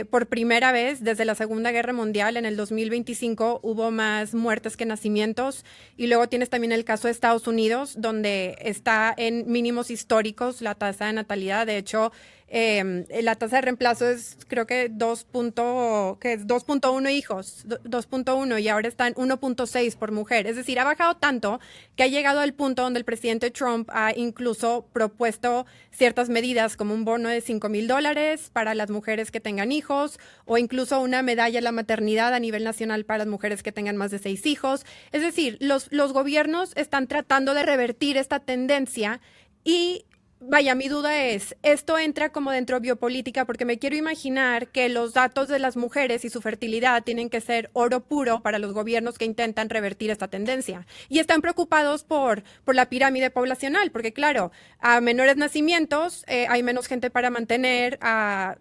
por primera vez desde la Segunda Guerra Mundial, en el 2025 hubo más muertes que nacimientos. Y luego tienes también el caso de Estados Unidos, donde está en mínimos históricos la tasa de natalidad. De hecho, la tasa de reemplazo es creo que 2.1 hijos, 2.1, y ahora está en 1.6 por mujer. Es decir, ha bajado tanto que ha llegado al punto donde el presidente Trump ha incluso propuesto ciertas medidas como un bono de $5,000 para las mujeres que tengan hijos, o incluso una medalla a la maternidad a nivel nacional para las mujeres que tengan más de 6 hijos. Es decir, los gobiernos están tratando de revertir esta tendencia. Y vaya, mi duda es, ¿esto entra como dentro de biopolítica? Porque me quiero imaginar que los datos de las mujeres y su fertilidad tienen que ser oro puro para los gobiernos que intentan revertir esta tendencia. Y están preocupados por la pirámide poblacional, porque claro, a menores nacimientos hay menos gente para mantener a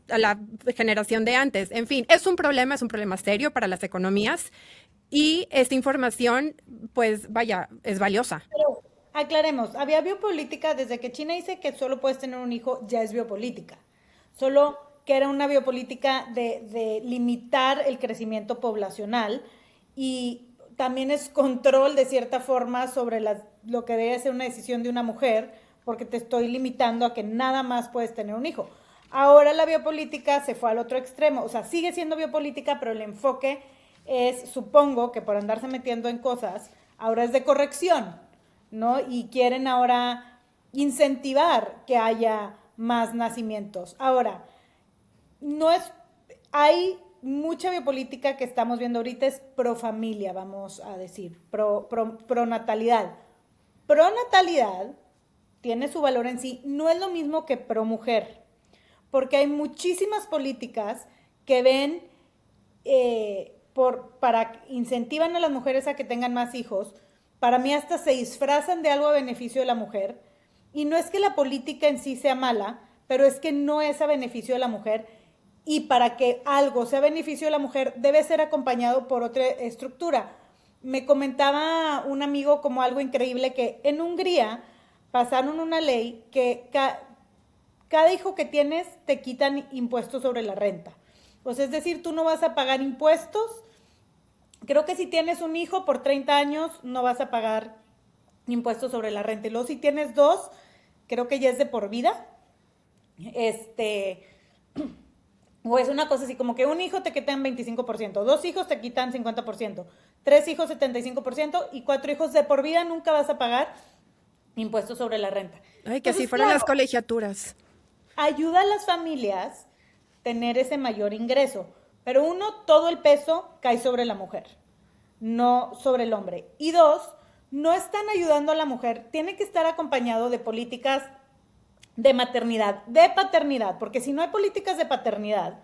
la generación de antes. En fin, es un problema serio para las economías, y esta información, pues vaya, es valiosa. Pero aclaremos, había biopolítica desde que China dice que solo puedes tener un hijo, ya es biopolítica. Solo que era una biopolítica de limitar el crecimiento poblacional, y también es control de cierta forma sobre lo que debe ser una decisión de una mujer, porque te estoy limitando a que nada más puedes tener un hijo. Ahora la biopolítica se fue al otro extremo, o sea, sigue siendo biopolítica, pero el enfoque es, supongo que por andarse metiendo en cosas, ahora es de corrección, ¿no? Y quieren ahora incentivar que haya más nacimientos. Ahora, no es, hay mucha biopolítica que estamos viendo ahorita es pro familia, vamos a decir, pro natalidad. Pro natalidad tiene su valor en sí, no es lo mismo que pro mujer, porque hay muchísimas políticas que ven para incentivan a las mujeres a que tengan más hijos. Para mí hasta se disfrazan de algo a beneficio de la mujer, y no es que la política en sí sea mala, pero es que no es a beneficio de la mujer, y para que algo sea a beneficio de la mujer debe ser acompañado por otra estructura. Me comentaba un amigo como algo increíble que en Hungría pasaron una ley que cada hijo que tienes te quitan impuestos sobre la renta. O sea, es decir, tú no vas a pagar impuestos. Creo que si tienes un hijo por 30 años no vas a pagar impuestos sobre la renta. Y luego si tienes dos, creo que ya es de por vida. O es una cosa así como que un hijo te quitan 25%, dos hijos te quitan 50%, tres hijos 75%, y cuatro hijos de por vida nunca vas a pagar impuestos sobre la renta. Ay, que así Entonces, fueran claro, las colegiaturas. ayuda a las familias tener ese mayor ingreso, pero uno, todo el peso cae sobre la mujer, no sobre el hombre. Y dos, no están ayudando a la mujer, tiene que estar acompañado de políticas de maternidad, de paternidad, porque si no hay políticas de paternidad,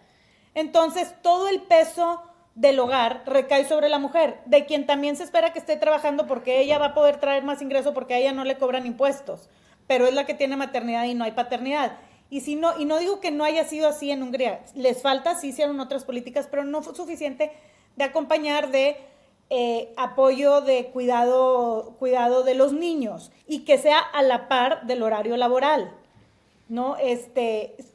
entonces todo el peso del hogar recae sobre la mujer, de quien también se espera que esté trabajando porque ella va a poder traer más ingreso porque a ella no le cobran impuestos, pero es la que tiene maternidad y no hay paternidad. Y si no, y no digo que no haya sido así en Hungría, les falta, sí hicieron otras políticas, pero no fue suficiente de acompañar de apoyo de cuidado de los niños, y que sea a la par del horario laboral, ¿no?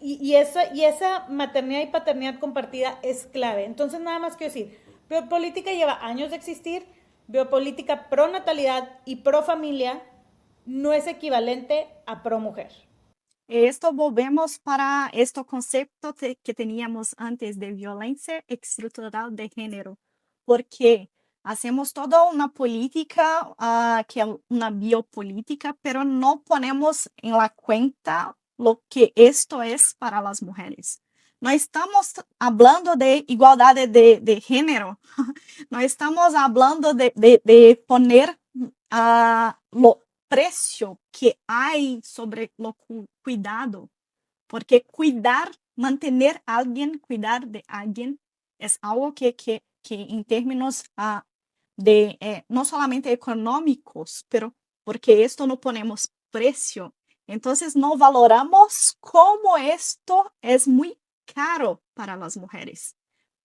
Y esa maternidad y paternidad compartida es clave. Entonces, nada más quiero decir, biopolítica lleva años de existir, biopolítica pro natalidad y pro familia no es equivalente a pro mujer. Esto volvemos para este concepto que teníamos antes de violencia estructural de género, porque hacemos toda una política, que es una biopolítica, pero no ponemos en la cuenta lo que esto es para las mujeres. No estamos hablando de igualdad de género, no estamos hablando de poner lo precio que hay sobre lo cuidado, porque cuidar mantener a alguien, cuidar de alguien, es algo que en términos no solamente económicos, pero porque esto no ponemos precio, entonces no valoramos cómo esto es muy caro para las mujeres,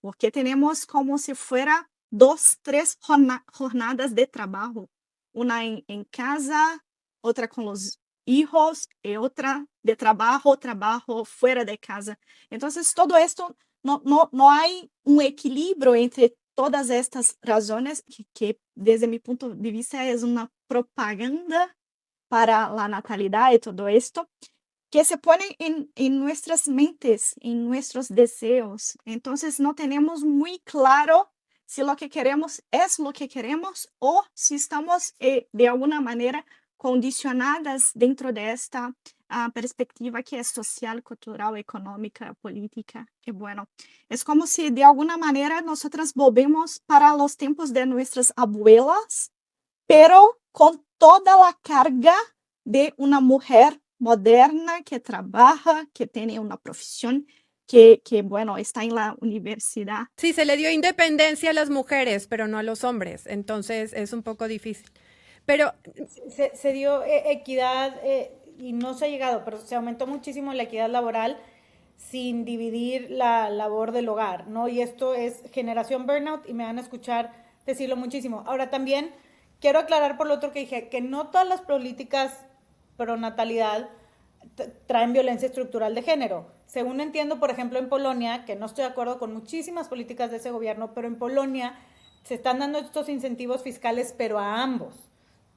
porque tenemos como si fuera 2, 3 jornadas de trabajo, una en casa, otra con los hijos y otra de trabajo fuera de casa. Entonces, todo esto, no hay un equilibrio entre todas estas razones que desde mi punto de vista es una propaganda para la natalidad y todo esto, que se ponen en nuestras mentes, en nuestros deseos. Entonces no tenemos muy claro si lo que queremos es lo que queremos o si estamos de alguna manera condicionadas dentro de esta perspectiva que es social, cultural, económica, política. Y bueno, es como si de alguna manera nosotras volvemos para los tiempos de nuestras abuelas, pero con toda la carga de una mujer moderna que trabaja, que tiene una profesión, que bueno, está en la universidad. Sí, se le dio independencia a las mujeres, pero no a los hombres, entonces es un poco difícil. Pero Se dio equidad y no se ha llegado, pero se aumentó muchísimo la equidad laboral sin dividir la labor del hogar, ¿no? Y esto es generación burnout y me van a escuchar decirlo muchísimo. Ahora también quiero aclarar por lo otro que dije, que no todas las políticas pro natalidad traen violencia estructural de género. Según entiendo, por ejemplo, en Polonia, que no estoy de acuerdo con muchísimas políticas de ese gobierno, pero en Polonia se están dando estos incentivos fiscales, pero a ambos,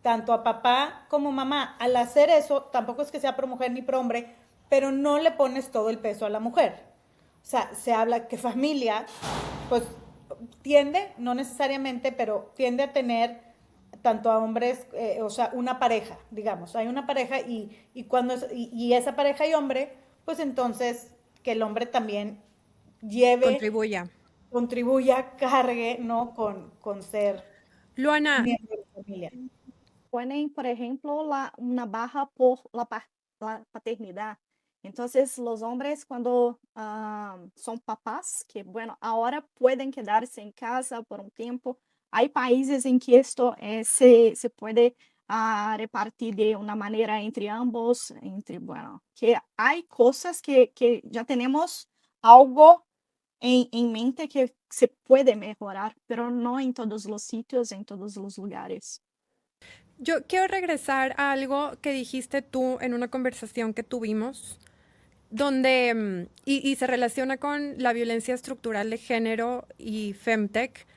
tanto a papá como mamá. Al hacer eso, tampoco es que sea pro mujer ni pro hombre, pero no le pones todo el peso a la mujer. O sea, se habla que familia, pues tiende, no necesariamente, pero tiende a tener tanto a hombres, o sea, una pareja, digamos, hay una pareja cuando y esa pareja y hombre, pues entonces que el hombre también lleve, contribuya. contribuya, cargue, ¿no? Con ser Luana, miembro de la familia. Ponen, por ejemplo, una baja por la paternidad. Entonces, los hombres cuando son papás, que bueno, ahora pueden quedarse en casa por un tiempo. Hay países en que esto se puede repartir de una manera entre ambos, bueno, que hay cosas que ya tenemos algo en mente que se puede mejorar, pero no en todos los sitios, en todos los lugares. yo quiero regresar a algo que dijiste tú en una conversación que tuvimos, donde, y se relaciona con la violencia estructural de género y Femtech.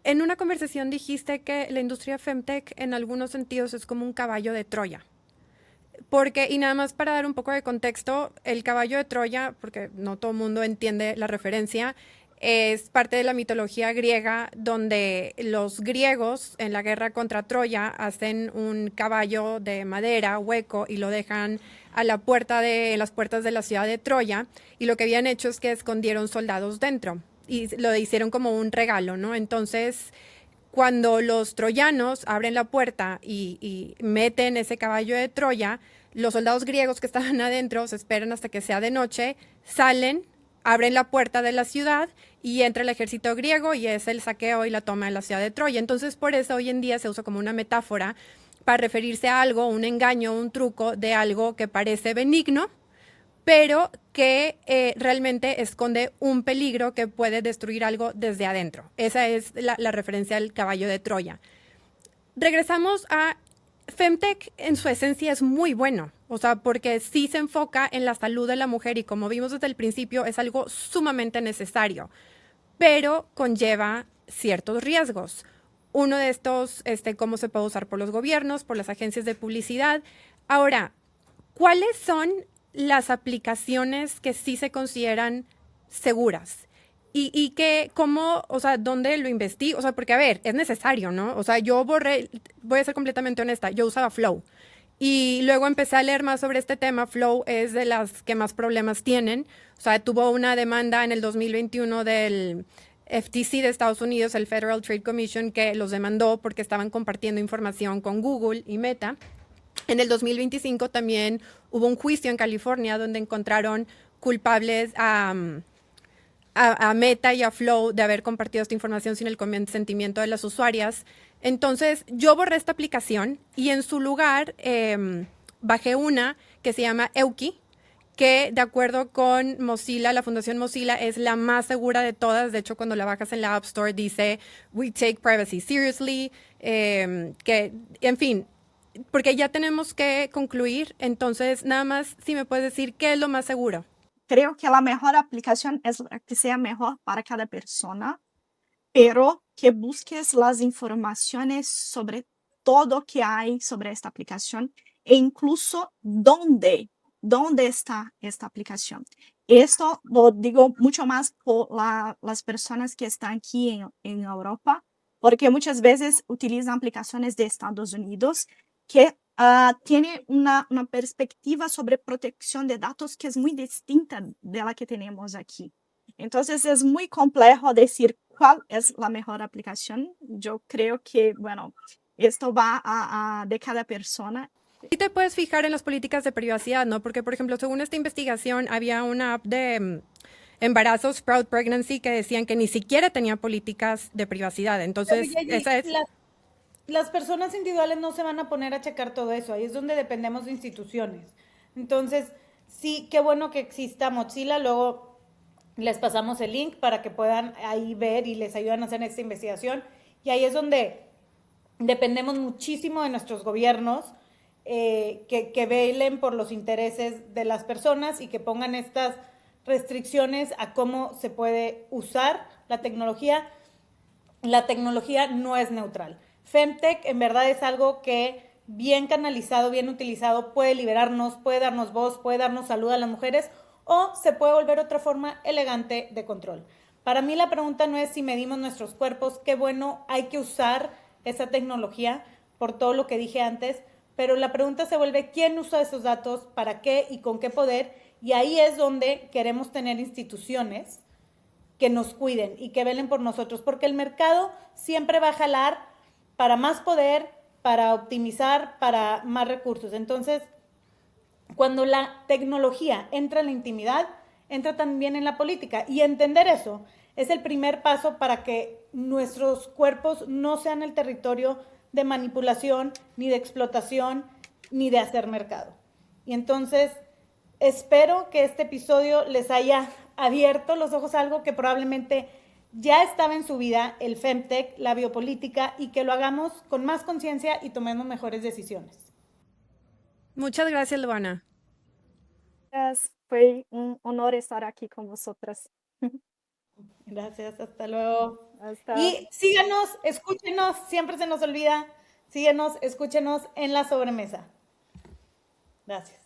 En una conversación dijiste que la industria Femtech en algunos sentidos es como un caballo de Troya. Porque, y nada más para dar un poco de contexto, el caballo de Troya, porque no todo el mundo entiende la referencia, es parte de la mitología griega donde los griegos en la guerra contra Troya hacen un caballo de madera hueco y lo dejan a la puerta de las puertas de la ciudad de Troya, y lo que habían hecho es que escondieron soldados dentro y lo hicieron como un regalo, ¿no? Entonces, cuando los troyanos abren la puerta y meten ese caballo de Troya, los soldados griegos que estaban adentro se esperan hasta que sea de noche, salen, abren la puerta de la ciudad y entra el ejército griego y es el saqueo y la toma de la ciudad de Troya. Entonces, por eso hoy en día se usa como una metáfora para referirse a algo, un engaño, un truco de algo que parece benigno, pero que realmente esconde un peligro que puede destruir algo desde adentro. Esa es la referencia al caballo de Troya. Regresamos a Femtech, en su esencia es muy bueno, o sea, porque sí se enfoca en la salud de la mujer y como vimos desde el principio es algo sumamente necesario, pero conlleva ciertos riesgos. Uno de estos, cómo se puede usar por los gobiernos, por las agencias de publicidad. Ahora, ¿cuáles son las aplicaciones que sí se consideran seguras? Y que, ¿cómo, o sea, dónde lo investigo? O sea, porque, a ver, es necesario, ¿no? O sea, yo voy a ser completamente honesta, yo usaba Flow. Y luego empecé a leer más sobre este tema. Flow es de las que más problemas tienen. O sea, tuvo una demanda en el 2021 del FTC de Estados Unidos, el Federal Trade Commission, que los demandó porque estaban compartiendo información con Google y Meta. En el 2025 también hubo un juicio en California donde encontraron culpables a Meta y a Flow de haber compartido esta información sin el consentimiento de las usuarias. Entonces, yo borré esta aplicación y en su lugar bajé una que se llama Euki, que de acuerdo con Mozilla, la Fundación Mozilla, es la más segura de todas. De hecho, cuando la bajas en la App Store dice, we take privacy seriously, que, en fin, porque ya tenemos que concluir. Entonces, nada más, si me puedes decir, ¿qué es lo más seguro? Creo que la mejor aplicación es la que sea mejor para cada persona, pero que busques las informaciones sobre todo que hay sobre esta aplicación e incluso dónde está esta aplicación. Esto lo digo mucho más por las personas que están aquí en Europa, porque muchas veces utilizan aplicaciones de Estados Unidos que tiene una perspectiva sobre protección de datos que es muy distinta de la que tenemos aquí. Entonces es muy complejo decir cuál es la mejor aplicación. Yo creo que, bueno, esto va de cada persona. Sí te puedes fijar en las políticas de privacidad, ¿no? Porque, por ejemplo, según esta investigación, había una app de embarazos, Sprout Pregnancy, que decían que ni siquiera tenía políticas de privacidad. Entonces, esa es... Las personas individuales no se van a poner a checar todo eso, ahí es donde dependemos de instituciones. Entonces, sí, qué bueno que exista Mozilla, luego les pasamos el link para que puedan ahí ver y les ayudan a hacer esta investigación. Y ahí es donde dependemos muchísimo de nuestros gobiernos, que velen por los intereses de las personas y que pongan estas restricciones a cómo se puede usar la tecnología. La tecnología no es neutral. Femtech en verdad es algo que bien canalizado, bien utilizado, puede liberarnos, puede darnos voz, puede darnos salud a las mujeres o se puede volver otra forma elegante de control. Para mí la pregunta no es si medimos nuestros cuerpos, qué bueno, hay que usar esa tecnología por todo lo que dije antes, pero la pregunta se vuelve quién usa esos datos, para qué y con qué poder, y ahí es donde queremos tener instituciones que nos cuiden y que velen por nosotros, porque el mercado siempre va a jalar para más poder, para optimizar, para más recursos. Entonces, cuando la tecnología entra en la intimidad, entra también en la política. Y entender eso es el primer paso para que nuestros cuerpos no sean el territorio de manipulación, ni de explotación, ni de hacer mercado. Y entonces, espero que este episodio les haya abierto los ojos a algo que probablemente ya estaba en su vida, el Femtech, la biopolítica, y que lo hagamos con más conciencia y tomemos mejores decisiones. Muchas gracias, Luana. Fue un honor estar aquí con vosotras. Gracias, hasta luego. Hasta... Y síganos, escúchenos, siempre se nos olvida, síguenos, escúchenos en La Sobremesa. Gracias.